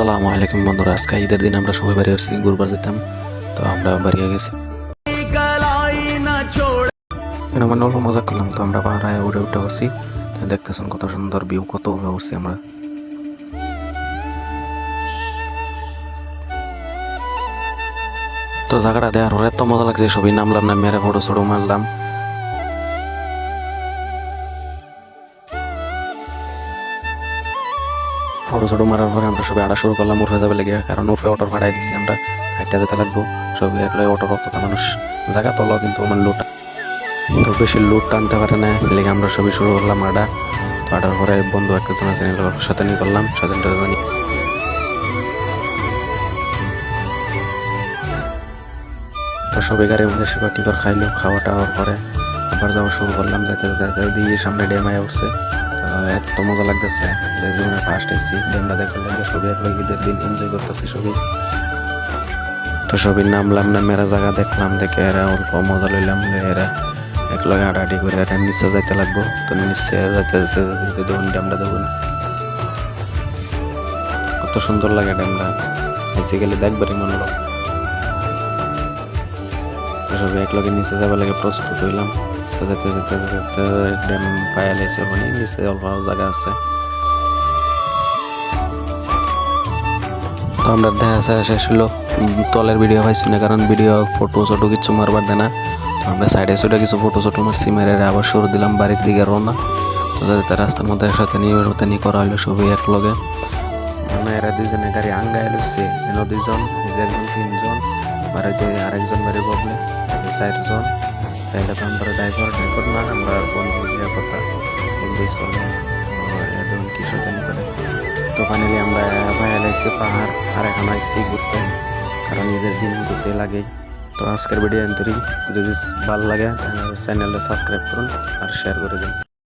আসসালামু আলাইকুম বন্ধুরা, আজকে ঈদের দিন আমরা সবাই বাড়ি আসছি, ঘুরবার যেতাম। তো আমরা বাড়িয়ে গেছি, মানে অল্প মজা করলাম। তো আমরা পাহাড়ায় উঠে উঠে বসছি, দেখতেছেন কত সুন্দর ভিউ, কত উঠে উঠছি আমরা। তো জায়গাটা দেওয়ার পরে এত মজা লাগছে, সবই নামলাম, না মেরে ফটো ছটো মারলাম। ফটো ছটো মারার পরে আমরা সবাই আড়া শুরু করলাম উঠে যাবে লেগে, কারণ উঠে অটোর ভাড়াই দিচ্ছি আমরা, হাইটটা যেতে লাগবো। সবাই একলে অটোর অতটা মানুষ জায়গা তোলো, কিন্তু আমার লোড তো বেশি লোড টানতে পারে না, লেগে আমরা সবই শুরু করলাম আডা। তো আডার পরে বন্ধু একজন আছে, সাথে নিয়ে করলাম, সাথে তো সবাই গাড়ির মধ্যে সেবা টিকর খাইলো, খাওয়া টাওয়ার পরে আবার যাওয়া শুরু করলাম। যেতে যেতে দিয়ে সামনে ড্যাম আয়া উঠছে। এত মজা লাগতেছে যে জীবনে ফার্স্ট এসেছি, ড্যামটা দেখতে লাগে। সবাই এক ঈদের দিন এনজয় করতেছি সবাই। তো সবাই নামলাম, না মেরা জায়গা দেখলাম, দেখে এরা অল্প মজা লইলাম। এরা এক লগে আড়াআড়ি করে এরা নিচে যাইতে লাগবো। তো নিচে যাইতে যেতে যেতে দেখুন ড্যামটা, দেখুন কত সুন্দর লাগে ড্যামটা, এসে গেলে দেখবারই মনে হলো। সবাই এক লগে নিচে যাবার লাগে প্রস্তুত হইলাম। তো যেতে যেতে যেতে ড্যাম পায়ে লাইছে, মানে নিচে অল্প জায়গা আছে। তো আমরা দেখা শেষ হলো, তলের ভিডিও পাইছি না, কারণ ভিডিও ফটো ছোটো কিছু মারবার দেয় না। তো আমরা সাইডে সাইডে কিছু ফটো ছোটো মারছি, মেরে আবার শুরু দিলাম বাড়ির দিকে রওনা। তো যাতে রাস্তার মধ্যে একসাথে নিয়ে করা হলো সবাই এক লগে। মানে এরা দুইজনে গাড়ি আঙ্গায় লইছে, এনে দুইজন, এই যে একজন তিনজন, আর যে আরেকজন বাড়ি ববলে, এই 4জন। তাইলে তো আমরা ড্রাইভার না, আমরা বন্ধু কথা বন্ধুই চলে। তো একজন কি শয়তানি করে। তো ফাইনালি আমরা ভাইয়া লাইছি পাহাড়, আর এখন আইসি ঘুরতে, কারণ ঈদের দিন ঘুরতে লাগে। তো আজকের ভিডিও এন্তরি, যদি ভালো লাগে চ্যানেলটা সাবস্ক্রাইব করুন আর শেয়ার করে দিন।